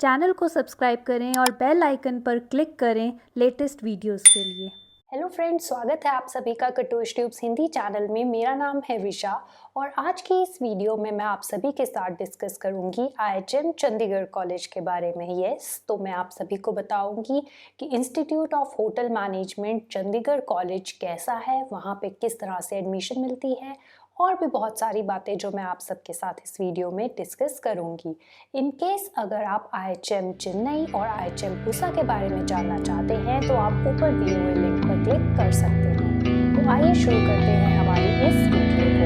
Channel को subscribe करें और बेल आइकन पर क्लिक करें लेटेस्ट वीडियोस के लिए। हेलो फ्रेंड्स, स्वागत है आप सभी का कटोश ट्यूब्स हिंदी चैनल में। मेरा नाम है विशा और आज की इस वीडियो में मैं आप सभी के साथ डिस्कस करूंगी IHM चंडीगढ़ कॉलेज के बारे में। तो मैं आप सभी को बताऊंगी कि institute of hotel management Chandigarh college कैसा है, वहाँ पे किस तरह से एडमिशन मिलती है और भी बहुत सारी बातें जो मैं आप सबके साथ इस वीडियो में डिस्कस करूंगी। इन केस अगर आप IHM चेन्नई और IHM पूसा के बारे में जानना चाहते हैं तो आप ऊपर दिए हुए लिंक पर क्लिक कर सकते हैं। तो आइए शुरू करते हैं हमारी इस वीडियो को।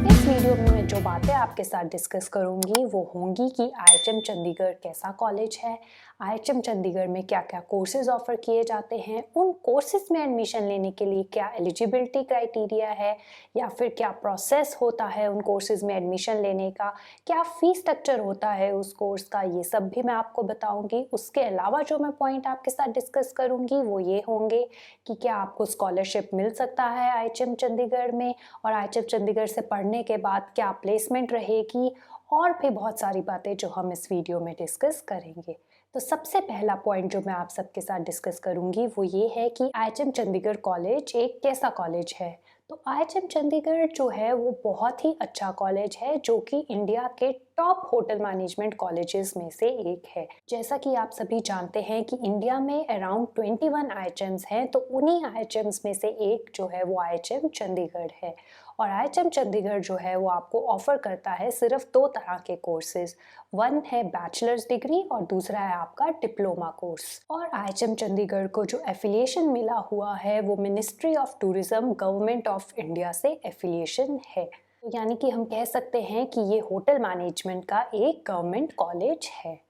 इस वीडियो में मैं जो बातें आपके साथ डिस्कस करूंगी वो होंगी कि IHM चंडीगढ़ कैसा कॉलेज है, IHM चंडीगढ़ में क्या क्या कोर्सेज ऑफर किए जाते हैं, उन कोर्सेज में एडमिशन लेने के लिए क्या एलिजिबिलिटी क्राइटेरिया है या फिर क्या प्रोसेस होता है उन कोर्सेज में एडमिशन लेने का, क्या फीस स्ट्रक्चर होता है उस कोर्स का, ये सब भी मैं आपको बताऊंगी। उसके अलावा जो मैं पॉइंट आपके साथ डिस्कस करूंगी वो ये होंगे कि क्या आपको स्कॉलरशिप मिल सकता है IHM चंडीगढ़ में, और IHM चंडीगढ़ से पढ़ने के बाद क्या प्लेसमेंट रहेगी, और भी बहुत सारी बातें जो हम इस वीडियो में डिस्कस करेंगे। तो सबसे पहला पॉइंट जो मैं आप सबके साथ डिस्कस करूंगी वो ये है कि IHM चंडीगढ़ कॉलेज एक कैसा कॉलेज है। तो IHM चंडीगढ़ जो है वो बहुत ही अच्छा कॉलेज है जो कि इंडिया के टॉप होटल मैनेजमेंट कॉलेजेस में से एक है। जैसा कि आप सभी जानते हैं कि इंडिया में अराउंड 21 IHMs हैं, तो उन्हीं IHMs में से एक जो है वो IHM चंडीगढ़ है। और IHM चंडीगढ़ जो है वो आपको ऑफर करता है सिर्फ दो तरह के कोर्सेज, वन है बैचलर्स डिग्री और दूसरा है आपका डिप्लोमा कोर्स। और IHM चंडीगढ़ को जो एफिलिएशन मिला हुआ है वो ministry of tourism government of India से एफिलिएशन है। तो यानी कि हम कह सकते हैं कि ये होटल मैनेजमेंट का एक गवर्नमेंट कॉलेज है।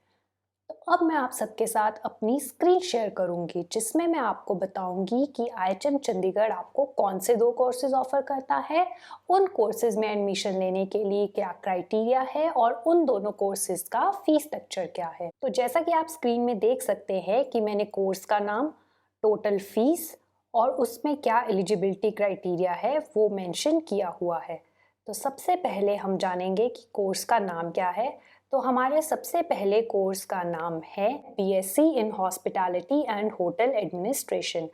तो अब मैं आप सबके साथ अपनी स्क्रीन शेयर करूंगी जिसमें मैं आपको बताऊंगी कि IHM चंडीगढ़ आपको कौन से दो कोर्सेज ऑफर करता है, उन कोर्सेज में एडमिशन लेने के लिए क्या क्राइटेरिया है और उन दोनों कोर्सेज का फीस स्ट्रक्चर क्या है। तो जैसा कि आप स्क्रीन में देख सकते हैं कि मैंने कोर्स का नाम, टोटल फीस और उसमें क्या एलिजिबिलिटी क्राइटेरिया है वो मेंशन किया हुआ है। तो सबसे पहले हम जानेंगे कि कोर्स का नाम क्या है। तो हमारे सबसे पहले कोर्स का नाम है BSc in hospitality and hotel administration.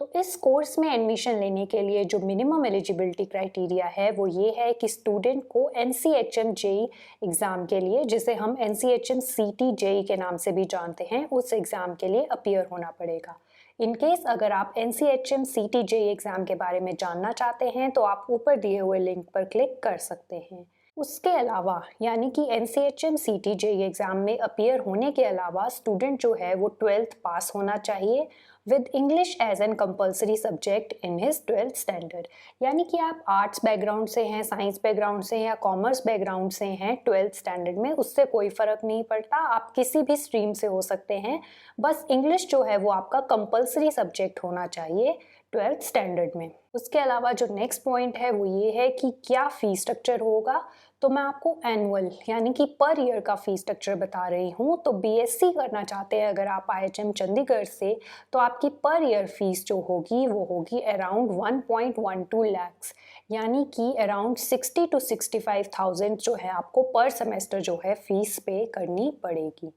तो इस कोर्स में एडमिशन लेने के लिए जो मिनिमम एलिजिबिलिटी क्राइटेरिया है वो ये है कि स्टूडेंट को NCHM JEE एग्ज़ाम के लिए, जिसे हम NCHM CT JEE के नाम से भी जानते हैं, उस एग्ज़ाम के लिए अपीयर होना पड़ेगा। इन केस अगर आप NCHM CT JEE एग्ज़ाम के बारे में जानना चाहते हैं तो आप ऊपर दिए हुए लिंक पर क्लिक कर सकते हैं। उसके अलावा यानी कि NCHM CT JEE एग्ज़ाम में अपीयर होने के अलावा स्टूडेंट जो है वो 12th पास होना चाहिए with English as an compulsory subject in his 12th standard. यानी कि आप आर्ट्स बैकग्राउंड से हैं, साइंस बैकग्राउंड से या कॉमर्स बैकग्राउंड से हैं, 12th स्टैंडर्ड में उससे कोई फ़र्क नहीं पड़ता, आप किसी भी स्ट्रीम से हो सकते हैं, बस इंग्लिश जो है वो आपका कंपल्सरी सब्जेक्ट होना चाहिए 12th स्टैंडर्ड में। उसके अलावा जो नेक्स्ट पॉइंट है वो ये है कि क्या फ़ीस स्ट्रक्चर होगा। तो मैं आपको एनुअल यानी कि पर ईयर का फ़ीस स्ट्रक्चर बता रही हूँ। तो BSc करना चाहते हैं अगर आप IHM चंडीगढ़ से, तो आपकी पर ईयर फीस जो होगी वो होगी अराउंड 1.12 lakhs, यानी कि अराउंड 60 to 65,000 जो है आपको पर सेमेस्टर जो है फीस पे करनी पड़ेगी।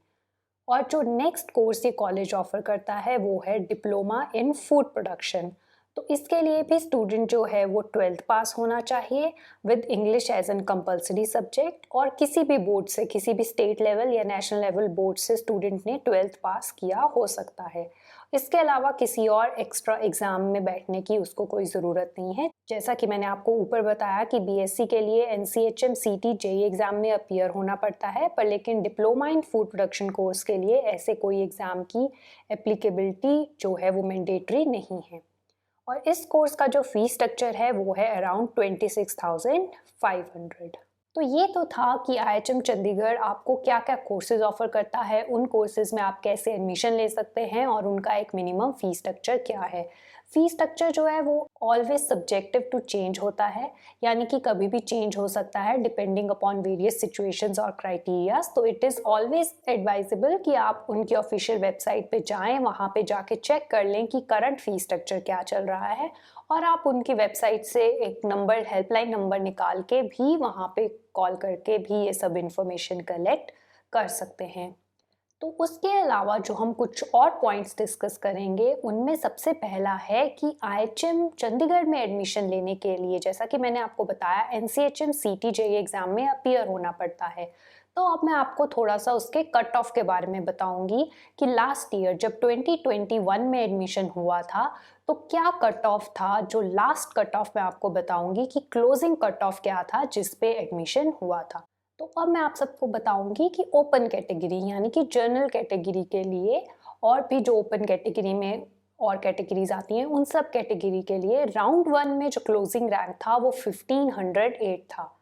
और जो नेक्स्ट कोर्स ये कॉलेज ऑफर करता है वो है डिप्लोमा इन फूड प्रोडक्शन। तो इसके लिए भी स्टूडेंट जो है वो 12th पास होना चाहिए with English as an compulsory subject, और किसी भी बोर्ड से, किसी भी स्टेट लेवल या नेशनल लेवल बोर्ड से स्टूडेंट ने 12th पास किया हो सकता है। इसके अलावा किसी और एक्स्ट्रा एग्जाम में बैठने की उसको कोई ज़रूरत नहीं है। जैसा कि मैंने आपको ऊपर बताया कि BSc के लिए NCHM CT JEE एग्ज़ाम में अपीयर होना पड़ता है, पर लेकिन diploma in food production course के लिए ऐसे कोई एग्ज़ाम की एप्लीकेबिलिटी जो है वो मैंडेटरी नहीं है। और इस कोर्स का जो फीस स्ट्रक्चर है वो है अराउंड 26,500। तो ये तो था कि IHM चंडीगढ़ आपको क्या क्या कोर्सेज ऑफर करता है, उन कोर्सेज में आप कैसे एडमिशन ले सकते हैं और उनका एक मिनिमम फीस स्ट्रक्चर क्या है। फीस स्ट्रक्चर जो है वो ऑलवेज सब्जेक्टिव टू चेंज होता है, यानी कि कभी भी चेंज हो सकता है डिपेंडिंग अपॉन वेरियस सिचुएशंस और क्राइटेरियाज। तो इट इज़ ऑलवेज एडवाइजेबल कि आप उनकी ऑफिशियल वेबसाइट पे जाएं, वहाँ पे जाके चेक कर लें कि करंट फीस स्ट्रक्चर क्या चल रहा है और आप उनकी वेबसाइट से एक नंबर, हेल्पलाइन नंबर निकाल के भी वहाँ पे कॉल करके भी ये सब इंफॉर्मेशन कलेक्ट कर सकते हैं। तो उसके अलावा जो हम कुछ और पॉइंट्स डिस्कस करेंगे उनमें सबसे पहला है कि आईएचएम चंडीगढ़ में एडमिशन लेने के लिए, जैसा कि मैंने आपको बताया, एनसीएचएम सीटी जेईई एग्ज़ाम में अपीयर होना पड़ता है। तो अब मैं आपको थोड़ा सा उसके कट ऑफ के बारे में बताऊंगी कि लास्ट ईयर जब 2021 में एडमिशन हुआ था तो क्या कट ऑफ था। जो लास्ट कट ऑफ मैं आपको बताऊंगी कि क्लोजिंग कट ऑफ क्या था जिस पे एडमिशन हुआ था। तो अब मैं आप सबको बताऊंगी कि ओपन कैटेगरी यानी कि जनरल कैटेगरी के लिए और भी जो ओपन कैटेगरी में और कैटेगरीज आती हैं उन सब कैटेगरी के लिए राउंड 1 में जो क्लोजिंग रैंक था वो 1508 था।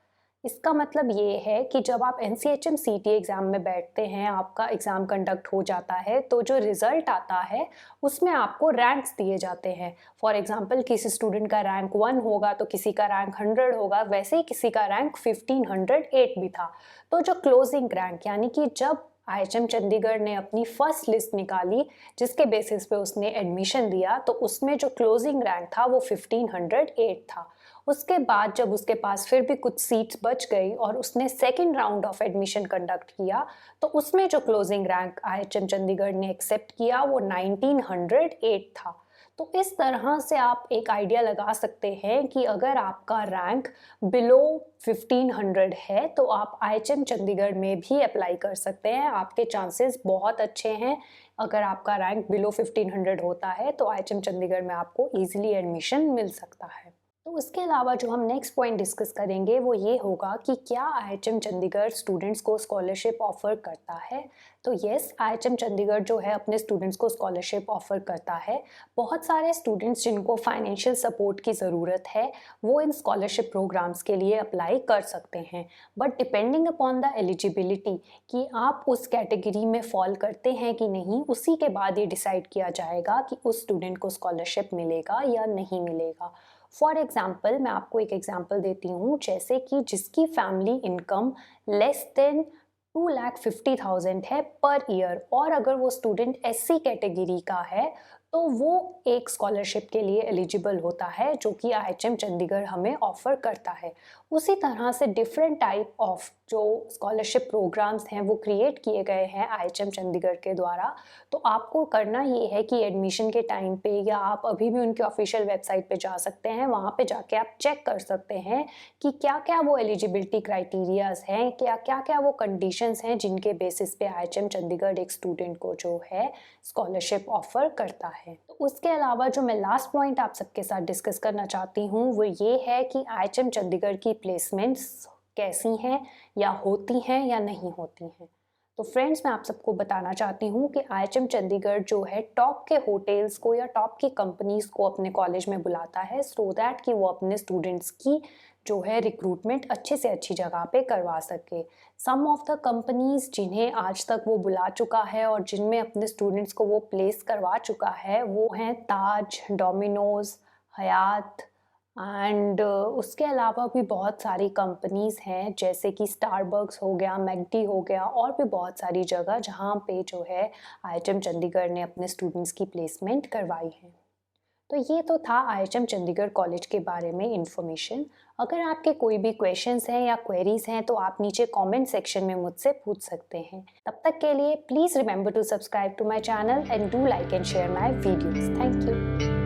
इसका मतलब ये है कि जब आप एनसीएचएम सीटी एग्ज़ाम में बैठते हैं, आपका एग्ज़ाम कंडक्ट हो जाता है, तो जो रिज़ल्ट आता है उसमें आपको रैंक्स दिए जाते हैं। फॉर एग्ज़ाम्पल किसी स्टूडेंट का रैंक 1 होगा तो किसी का रैंक 100 होगा, वैसे ही किसी का रैंक 1508 भी था। तो जो क्लोजिंग रैंक यानी कि जब आईएचएम चंडीगढ़ ने अपनी फर्स्ट लिस्ट निकाली जिसके बेसिस पे उसने एडमिशन दिया, तो उसमें जो क्लोजिंग रैंक था वो 1508 था। उसके बाद जब उसके पास फिर भी कुछ सीट्स बच गई और उसने second round of admission conduct किया तो उसमें जो क्लोजिंग रैंक आईएचएम चंडीगढ़ ने एक्सेप्ट किया वो 1908 था। तो इस तरह से आप एक आइडिया लगा सकते हैं कि अगर आपका रैंक बिलो 1500 है तो आप आईएचएम चंडीगढ़ में भी अप्लाई कर सकते हैं। आपके चांसेस बहुत अच्छे हैं। अगर आपका रैंक बिलो 1500 होता है तो आईएचएम चंडीगढ़ में आपको ईजिली एडमिशन मिल सकता है। तो उसके अलावा जो हम नेक्स्ट पॉइंट डिस्कस करेंगे वो ये होगा कि क्या आईएचएम चंडीगढ़ स्टूडेंट्स को स्कॉलरशिप ऑफर करता है। तो यस, आईएचएम चंडीगढ़ जो है अपने स्टूडेंट्स को स्कॉलरशिप ऑफर करता है। बहुत सारे स्टूडेंट्स जिनको फाइनेंशियल सपोर्ट की ज़रूरत है वो इन स्कॉलरशिप प्रोग्राम्स के लिए अप्लाई कर सकते हैं, but depending upon the eligibility कि आप उस कैटेगरी में फॉल करते हैं कि नहीं, उसी के बाद ये डिसाइड किया जाएगा कि उस स्टूडेंट को स्कॉलरशिप मिलेगा या नहीं मिलेगा। फॉर एग्ज़ाम्पल मैं आपको एक एग्जांपल देती हूँ, जैसे कि जिसकी फैमिली इनकम लेस देन 2,50,000 है पर ईयर और अगर वो स्टूडेंट एससी कैटेगरी का है तो वो एक स्कॉलरशिप के लिए एलिजिबल होता है जो कि आईएचएम चंडीगढ़ हमें ऑफ़र करता है। उसी तरह से डिफरेंट टाइप ऑफ जो स्कॉलरशिप प्रोग्राम्स हैं वो क्रिएट किए गए हैं आईएचएम चंडीगढ़ के द्वारा। तो आपको करना ये है कि एडमिशन के टाइम पे या आप अभी भी उनके ऑफिशियल वेबसाइट पे जा सकते हैं, वहाँ पे जाके आप चेक कर सकते हैं कि क्या क्या वो एलिजिबिलिटी क्राइटेरियाज हैं, क्या क्या वो कंडीशंस हैं जिनके बेसिस पे आईएचएम चंडीगढ़ एक स्टूडेंट को जो है स्कॉलरशिप ऑफर करता है। तो उसके अलावा जो मैं लास्ट पॉइंट आप सबके साथ डिस्कस करना चाहती हूँ वो ये है कि आईएचएम चंडीगढ़ की प्लेसमेंट्स कैसी हैं या होती हैं या नहीं होती हैं। तो फ्रेंड्स, मैं आप सबको बताना चाहती हूँ कि आईएचएम चंडीगढ़ जो है टॉप के होटल्स को या टॉप की कंपनीज को अपने कॉलेज में बुलाता है सो दैट कि वो अपने स्टूडेंट्स की जो है रिक्रूटमेंट अच्छे से अच्छी जगह पे करवा सके। सम ऑफ द कंपनीज जिन्हें आज तक वो बुला चुका है और जिनमें अपने स्टूडेंट्स को वो प्लेस करवा चुका है वो हैं ताज, डोमिनोज, हयात एंड उसके अलावा भी बहुत सारी कंपनीज़ हैं जैसे कि स्टारबक्स हो गया, मैकडी हो गया और भी बहुत सारी जगह जहाँ पे जो है आईएचएम चंडीगढ़ ने अपने स्टूडेंट्स की प्लेसमेंट करवाई है। तो ये तो था आईएचएम चंडीगढ़ कॉलेज के बारे में इंफॉर्मेशन। अगर आपके कोई भी क्वेश्चंस हैं या क्वेरीज हैं तो आप नीचे कमेंट सेक्शन में मुझसे पूछ सकते हैं। तब तक के लिए please remember to subscribe to my channel and do like and share my videos. Thank you.